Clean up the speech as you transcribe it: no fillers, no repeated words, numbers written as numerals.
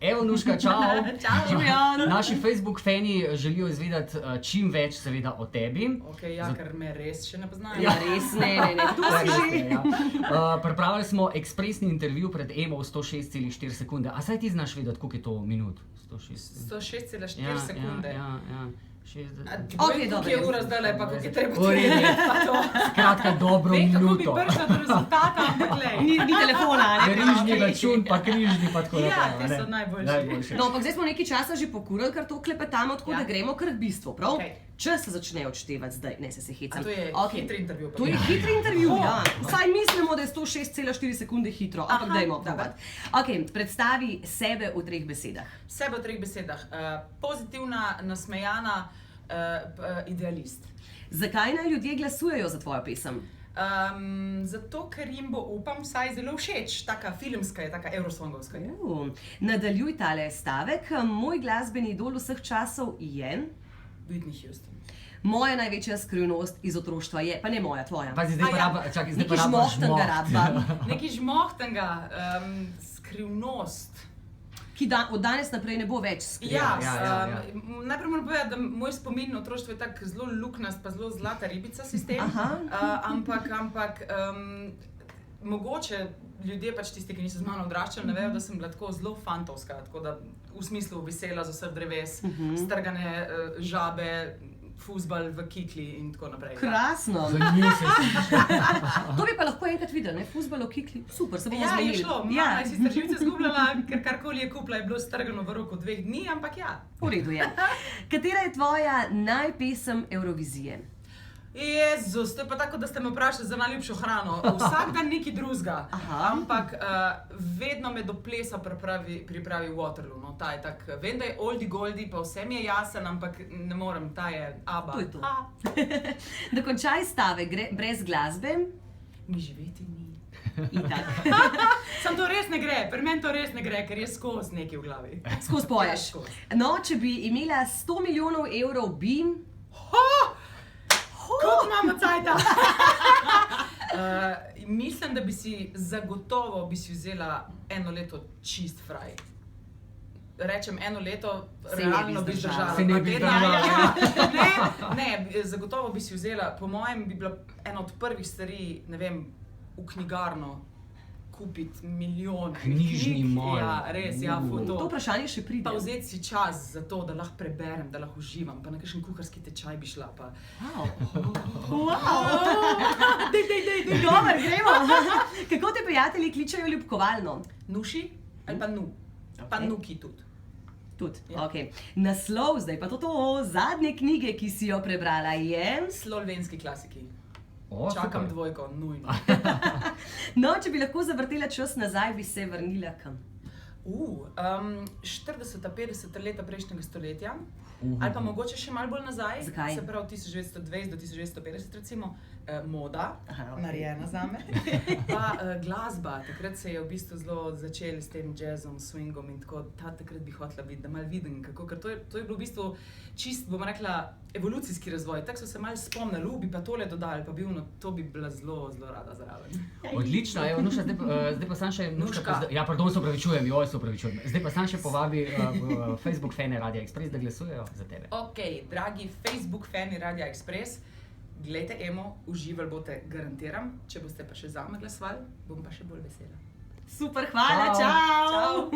Evo, Nuška, čau. Čau. Naši Facebook fani želijo izvedeti čim več seveda o tebi. Ker me res še ne poznajo. Ja, res ne, tu si že. Pripravili smo ekspresni intervju pred Emo v 106,4 sekunde. A saj ti znaš vedeti, koliko je to minut? 106,4 sekunde. Ja. Koliko je ura zdaj, pa koliko je treba Skratka, dobro minuto. Kako bi prišla do rezultata, ampak glej. Ni telefona, ne? Križni račun, pa križni, pa tako naprej. Ja, te so najboljši. No, ampak zdaj smo nekaj časa že pokurili, kar to klepetamo, tako da gremo kar k bistvu, prav? Okej. Čas se začne odštevati zdaj, ne se hecam. A to je hitri intervju. To je hitri intervju, ja. Saj mislimo, da je 106,4 sekunde hitro, ampak dajmo probati. Ok, predstavi sebe v 3 besedah. Sebe v 3 besedah. Pozitivna, nasmejana, idealist. Zakaj naj ljudje glasujejo za tvojo pesem? Zato, ker jim bo, upam, vsaj zelo všeč. Taka filmska je, taka eurosongovska je. Nadaljuj tale stavek. Moj glasbeni idol vseh časov je... Whitney Houston. Moja največja skrivnost iz otroštva je, pa ne moja, tvoja. Pazi, zdaj pa raba, čakaj, zdaj pa raba žmohtenega rabba. Nekaj žmohtenega, skrivnost. Ki od danes naprej ne bo več skrivnost. Ja. Najprej moram povedati, da moj spomin na otroštvo je tak zelo luknast, pa zelo zlata ribica sistem. Ampak mogoče ljudje, pač tisti, ki niso z mano odraščali, ne vejo, da sem bila tako zelo fantovska, tako da v smislu vesela z vseh dreves, strgane žabe, fuzbal v kikli in tako naprej. Krasno! To bi pa lahko enkrat videli, ne? Fuzbal v kikli. Super, se bomo zmenili. Ja, je šlo. Mama je sicer živce zgubljala, ker karkoli je kupila, je bilo strgano v roku 2 dni, ampak ja. V redu je. Katera je tvoja najpesem Evrovizije? Jezus, to je pa tako, da ste me vprašali za najljubšo hrano. Vsak dan nekaj drugega. Ampak vedno me do plesa pripravi Waterloo. No, ta je tak, vem, da je oldie goldie, pa vse mi je jasen, ampak ne morem, ta je ABBA. To je to. Dokončaj stavek, brez glasbe. Mi živeti ni. Itak. Sam to res ne gre, pri meni to res ne gre, ker je skozi nekaj v glavi. Skozi poješ. No, če bi imela 100 milijonov evrov, bi... Koliko imamo cajta? Mislim, da bi si zagotovo vzela 1 leto čist fraj. Rečem 1 leto, realno bi zdržala. Se ne bi zdržala. Ne, zagotovo bi si vzela, po mojem bi bila ena od prvih stvari, ne vem, v knjigarno kupiti milijon knjižni mol. Ja, res, ja, foto. To vprašanje še pride. Pa vzeti si čas za to, da lahko preberem, da lahko uživam, pa na kakšen kuharski tečaj bi šla, pa... Dej, dober, gremo. Kako te prijatelji kličejo ljubkovalno? Nuši ali pa nu. Pa nuki tudi. Tudi, ok. Naslov zdaj pa to zadnje knjige, ki si jo prebrala, je... Slovenski klasiki. Čakam 2, nujno. No, če bi lahko zavrtela čas nazaj, bi se vrnila kam? 40, 50 leta prejšnjega stoletja, ali pa mogoče še malo bolj nazaj. Zakaj? Se pravi 1920 do 1950 recimo, moda, narejena zame, pa glasba. Takrat se je v bistvu zelo začeli s tem jazzom, swingom in tako, takrat bi hotela videti, da malo vidim kako, ker to je bilo v bistvu čist, bom rekla, evolucijski razvoj. Tako so se malo spomnili, bi pa tole dodali, pa bi to bi bila zelo, zelo rada zraven. Odlično, evo, Nuša, zdaj pa sam še... Nuška. Ja, pardon, se opravičujem, se opravičujem. Zdaj pa sam še povabi Facebook fane Radia Express, da glasujejo za tebe. Ok, dragi Facebook fani Radia Express, glejte Emo, uživali boste, garantiram. Če boste pa še zame glasovali, bom pa še bolj vesela. Super, hvala, čau!